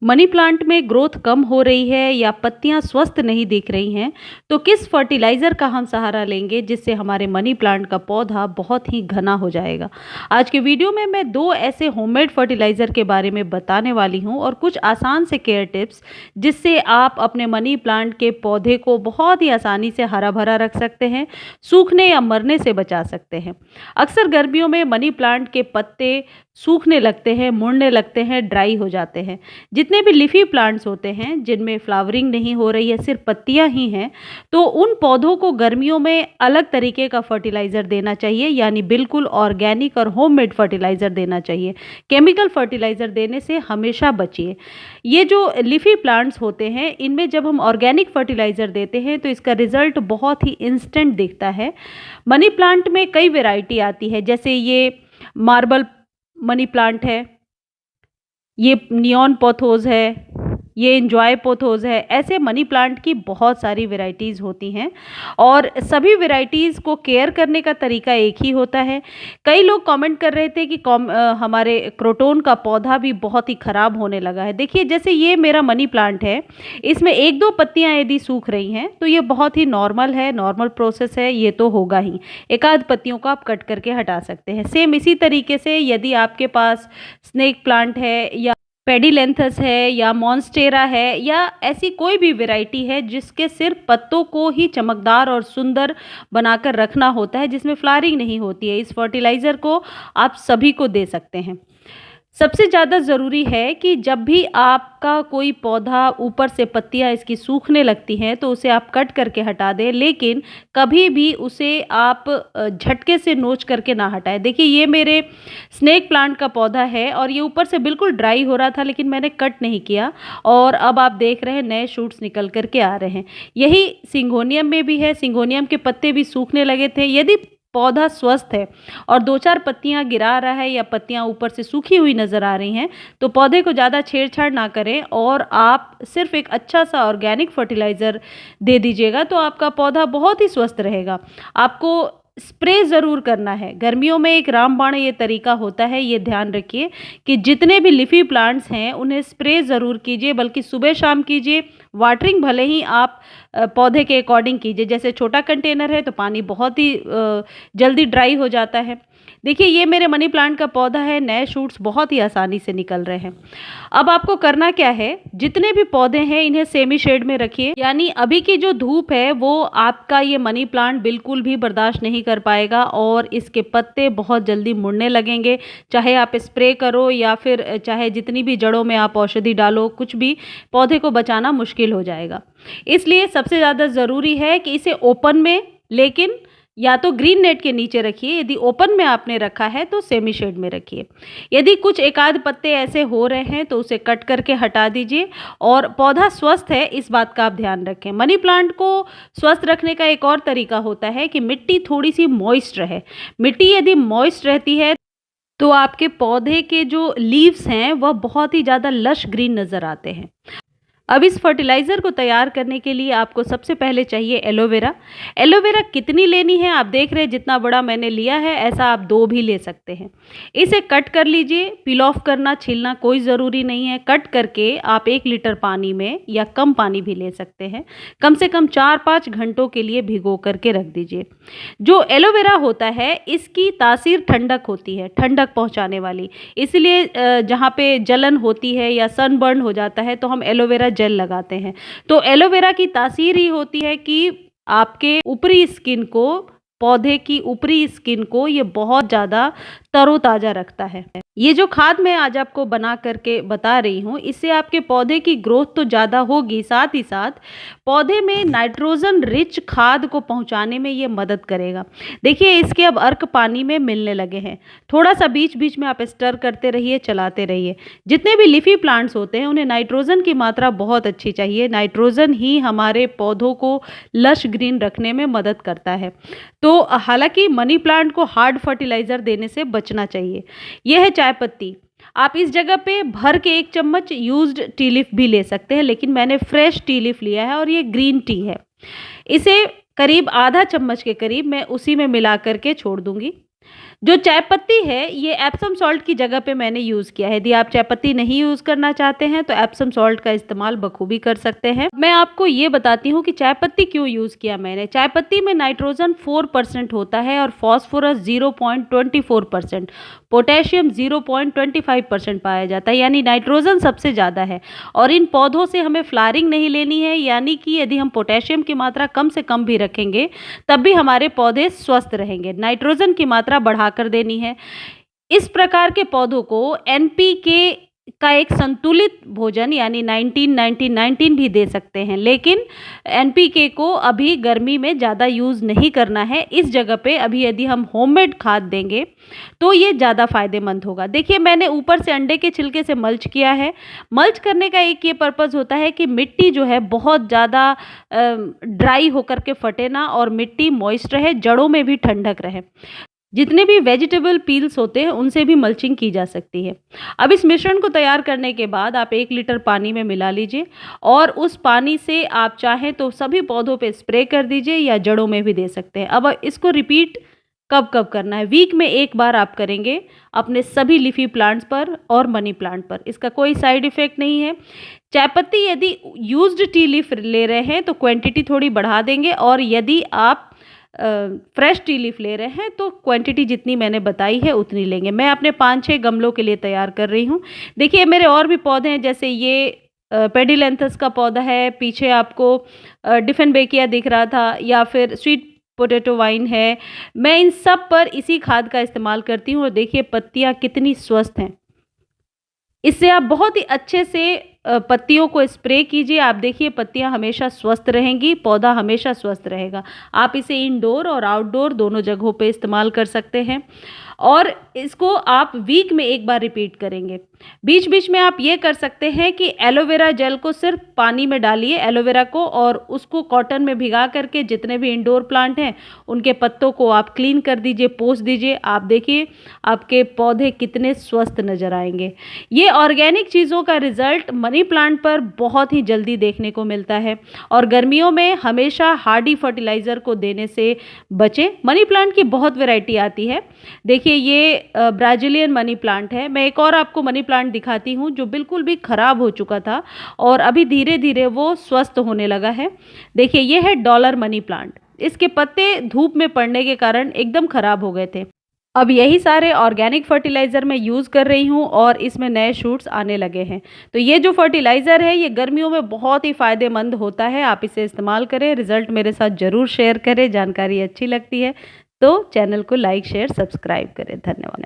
Money plant में growth कम हो रही है या पत्तियां स्वस्थ नहीं दिख रही हैं, तो किस फर्टिलाइज़र का हम सहारा लेंगे जिससे हमारे मनी प्लांट का पौधा बहुत ही घना हो जाएगा। आज के वीडियो में मैं दो ऐसे होममेड फर्टिलाइज़र के बारे में बताने वाली हूं और कुछ आसान से केयर टिप्स जिससे आप अपने मनी प्लांट के पौधे को बहुत ही आसानी से हरा भरा रख सकते हैं, सूखने या मरने से बचा सकते हैं। अक्सर गर्मियों में मनी प्लांट के पत्ते सूखने लगते हैं, मुड़ने लगते हैं, ड्राई हो जाते हैं। जितने भी लीफी प्लांट्स होते हैं जिनमें फ्लावरिंग नहीं हो रही है, सिर्फ पत्तियां ही हैं, तो उन पौधों को गर्मियों में अलग तरीके का फर्टिलाइज़र देना चाहिए, यानी बिल्कुल ऑर्गेनिक और होममेड फर्टिलाइज़र देना चाहिए। केमिकल फर्टिलाइज़र देने से हमेशा बचिए। ये जो लीफी प्लांट्स होते हैं इनमें जब हम ऑर्गेनिक फर्टिलाइज़र देते हैं तो इसका रिजल्ट बहुत ही इंस्टेंट दिखता है। मनी प्लांट में कई वेराइटी आती है, जैसे ये मार्बल मनी प्लांट है, ये नियॉन पोथोस है, ये एंजॉय पोथोस है। ऐसे मनी प्लांट की बहुत सारी वैरायटीज़ होती हैं और सभी वैरायटीज़ को केयर करने का तरीका एक ही होता है। कई लोग कमेंट कर रहे थे कि हमारे क्रोटोन का पौधा भी बहुत ही ख़राब होने लगा है। देखिए, जैसे ये मेरा मनी प्लांट है, इसमें एक दो पत्तियां यदि सूख रही हैं तो ये बहुत ही नॉर्मल है, नॉर्मल प्रोसेस है, ये तो होगा ही। एक आध पत्तियों को आप कट करके हटा सकते हैं। सेम इसी तरीके से यदि आपके पास स्नेक प्लांट है या पेडिलेंथस है या मॉन्स्टेरा है या ऐसी कोई भी वैरायटी है जिसके सिर्फ पत्तों को ही चमकदार और सुंदर बनाकर रखना होता है, जिसमें फ्लावरिंग नहीं होती है, इस फर्टिलाइज़र को आप सभी को दे सकते हैं। सबसे ज़्यादा ज़रूरी है कि जब भी आपका कोई पौधा ऊपर से पत्तियां इसकी सूखने लगती हैं तो उसे आप कट करके हटा दें, लेकिन कभी भी उसे आप झटके से नोच करके ना हटाएं। देखिए, ये मेरे स्नेक प्लांट का पौधा है और ये ऊपर से बिल्कुल ड्राई हो रहा था, लेकिन मैंने कट नहीं किया और अब आप देख रहे हैं नए शूट्स निकल करके आ रहे हैं। यही सिंगोनियम में भी है। सिंगोनियम के पत्ते भी सूखने लगे थे। यदि पौधा स्वस्थ है और दो चार पत्तियां गिरा रहा है या पत्तियां ऊपर से सूखी हुई नज़र आ रही हैं, तो पौधे को ज़्यादा छेड़छाड़ ना करें और आप सिर्फ एक अच्छा सा ऑर्गेनिक फर्टिलाइज़र दे दीजिएगा तो आपका पौधा बहुत ही स्वस्थ रहेगा। आपको स्प्रे ज़रूर करना है। गर्मियों में एक रामबाण ये तरीका होता है, ये ध्यान रखिए कि जितने भी लीफी प्लांट्स हैं उन्हें स्प्रे ज़रूर कीजिए, बल्कि सुबह शाम कीजिए। वाटरिंग भले ही आप पौधे के अकॉर्डिंग कीजिए। जैसे छोटा कंटेनर है तो पानी बहुत ही जल्दी ड्राई हो जाता है। देखिए, ये मेरे मनी प्लांट का पौधा है, नए शूट्स बहुत ही आसानी से निकल रहे हैं। अब आपको करना क्या है, जितने भी पौधे हैं इन्हें सेमी शेड में रखिए, यानी अभी की जो धूप है वो आपका ये मनी प्लांट बिल्कुल भी बर्दाश्त नहीं कर पाएगा और इसके पत्ते बहुत जल्दी मुड़ने लगेंगे। चाहे आप स्प्रे करो या फिर चाहे जितनी भी जड़ों में आप औषधि डालो, कुछ भी पौधे को बचाना मुश्किल हो जाएगा। इसलिए सबसे ज़्यादा ज़रूरी है कि इसे ओपन में, लेकिन या तो ग्रीन नेट के नीचे रखिए, यदि ओपन में आपने रखा है तो सेमी शेड में रखिए। यदि कुछ एक आध पत्ते ऐसे हो रहे हैं तो उसे कट करके हटा दीजिए और पौधा स्वस्थ है इस बात का आप ध्यान रखें। मनी प्लांट को स्वस्थ रखने का एक और तरीका होता है कि मिट्टी थोड़ी सी मॉइस्ट रहे। मिट्टी यदि मॉइस्ट रहती है तो आपके पौधे के जो लीव्स हैं वह बहुत ही ज़्यादा लश ग्रीन नज़र आते हैं। अब इस फर्टिलाइज़र को तैयार करने के लिए आपको सबसे पहले चाहिए एलोवेरा। एलोवेरा कितनी लेनी है, आप देख रहे हैं जितना बड़ा मैंने लिया है ऐसा आप दो भी ले सकते हैं। इसे कट कर लीजिए। पील ऑफ करना, छीलना कोई ज़रूरी नहीं है। कट करके आप 1 लीटर पानी में या कम पानी भी ले सकते हैं, कम से कम 4-5 घंटों के लिए भिगो करके रख दीजिए। जो एलोवेरा होता है इसकी तासीर ठंडक होती है, ठंडक पहुँचाने वाली, इसलिए जहाँ पे जलन होती है या सनबर्न हो जाता है तो हम एलोवेरा जेल लगाते हैं। तो एलोवेरा की तासीर ही होती है कि आपके ऊपरी स्किन को, पौधे की ऊपरी स्किन को ये बहुत ज़्यादा तरोताज़ा रखता है। ये जो खाद मैं आज आपको बना करके बता रही हूँ, इससे आपके पौधे की ग्रोथ तो ज़्यादा होगी, साथ ही साथ पौधे में नाइट्रोजन रिच खाद को पहुँचाने में ये मदद करेगा। देखिए, इसके अब अर्क पानी में मिलने लगे हैं। थोड़ा सा बीच बीच में आप स्टर करते रहिए, चलाते रहिए। जितने भी लीफी प्लांट्स होते हैं उन्हें नाइट्रोजन की मात्रा बहुत अच्छी चाहिए। नाइट्रोजन ही हमारे पौधों को लश ग्रीन रखने में मदद करता है। तो हालांकि मनी प्लांट को हार्ड फर्टिलाइज़र देने से बचना चाहिए। यह है चाय पत्ती। आप इस जगह पे भर के 1 चम्मच यूज्ड टी लीफ भी ले सकते हैं, लेकिन मैंने फ्रेश टी लीफ लिया है और ये ग्रीन टी है। इसे करीब आधा चम्मच के करीब मैं उसी में मिला करके छोड़ दूंगी। जो चाय पत्ती है ये एप्सम सॉल्ट की जगह पे मैंने यूज़ किया है। यदि आप चाय पत्ती नहीं यूज़ करना चाहते हैं तो एप्सम सॉल्ट का इस्तेमाल बखूबी कर सकते हैं। मैं आपको ये बताती हूँ कि चाय पत्ती क्यों यूज़ किया मैंने। चाय पत्ती में नाइट्रोजन 4% होता है और फॉस्फोरस 0.24%, पोटेशियम 0.25% पाया जाता है, यानी नाइट्रोजन सबसे ज़्यादा है। और इन पौधों से हमें फ्लावरिंग नहीं लेनी है, यानी कि यदि हम पोटेशियम की मात्रा कम से कम भी रखेंगे तब भी हमारे पौधे स्वस्थ रहेंगे। नाइट्रोजन की मात्रा बढ़ाकर देनी है। इस प्रकार के पौधों को एनपीके का एक संतुलित भोजन यानी 19-19-19 भी दे सकते हैं, लेकिन एनपीके को अभी गर्मी में ज़्यादा यूज़ नहीं करना है। इस जगह पे अभी यदि हम होममेड खाद देंगे तो ये ज़्यादा फायदेमंद होगा। देखिए मैंने ऊपर से अंडे के छिलके से मल्च किया है। मल्च करने का एक ये पर्पज़ होता है कि मिट्टी जो है बहुत ज़्यादा ड्राई होकर के फटे ना और मिट्टी मॉइस्ट रहे, जड़ों में भी ठंडक रहे। जितने भी वेजिटेबल पील्स होते हैं उनसे भी मल्चिंग की जा सकती है। अब इस मिश्रण को तैयार करने के बाद आप 1 लीटर पानी में मिला लीजिए और उस पानी से आप चाहें तो सभी पौधों पे स्प्रे कर दीजिए या जड़ों में भी दे सकते हैं। अब इसको रिपीट कब-कब करना है? वीक में 1 बार आप करेंगे अपने सभी लीफी प्लांट्स पर और मनी प्लांट पर। इसका कोई साइड इफ़ेक्ट नहीं है। चाय पत्ती यदि यूज्ड टी लीफ ले रहे हैं तो क्वांटिटी थोड़ी बढ़ा देंगे और यदि आप फ्रेश टी लीफ ले रहे हैं तो क्वांटिटी जितनी मैंने बताई है उतनी लेंगे। मैं अपने 5-6 गमलों के लिए तैयार कर रही हूँ। देखिए मेरे और भी पौधे हैं, जैसे ये पेडिलेंथस का पौधा है, पीछे आपको डिफेनबेकिया दिख रहा था, या फिर स्वीट पोटैटो वाइन है। मैं इन सब पर इसी खाद का इस्तेमाल करती हूँ और देखिए पत्तियाँ कितनी स्वस्थ हैं। इससे आप बहुत ही अच्छे से पत्तियों को स्प्रे कीजिए। आप देखिए पत्तियां हमेशा स्वस्थ रहेंगी, पौधा हमेशा स्वस्थ रहेगा। आप इसे इंडोर और आउटडोर दोनों जगहों पे इस्तेमाल कर सकते हैं और इसको आप वीक में 1 बार रिपीट करेंगे। बीच बीच में आप ये कर सकते हैं कि एलोवेरा जेल को सिर्फ पानी में डालिए, एलोवेरा को, और उसको कॉटन में भिगा करके जितने भी इंडोर प्लांट हैं उनके पत्तों को आप क्लीन कर दीजिए, पोंछ दीजिए। आप देखिए आपके पौधे कितने स्वस्थ नज़र आएंगे। ये ऑर्गेनिक चीज़ों का रिजल्ट मनी प्लांट पर बहुत ही जल्दी देखने को मिलता है और गर्मियों में हमेशा हार्डी फर्टिलाइज़र को देने से बचें। मनी प्लांट की बहुत वैरायटी आती है। देखिए ये ब्राज़ीलियन मनी प्लांट है। मैं एक और आपको मनी प्लांट दिखाती हूँ जो बिल्कुल भी ख़राब हो चुका था और अभी धीरे धीरे वो स्वस्थ होने लगा है। देखिए ये है डॉलर मनी प्लांट। इसके पत्ते धूप में पड़ने के कारण एकदम ख़राब हो गए थे। अब यही सारे ऑर्गेनिक फर्टिलाइज़र मैं यूज़ कर रही हूँ और इसमें नए शूट्स आने लगे हैं। तो ये जो फर्टिलाइज़र है ये गर्मियों में बहुत ही फ़ायदेमंद होता है। आप इसे इस्तेमाल करें, रिज़ल्ट मेरे साथ ज़रूर शेयर करें। जानकारी अच्छी लगती है तो चैनल को लाइक, शेयर, सब्सक्राइब करें। धन्यवाद।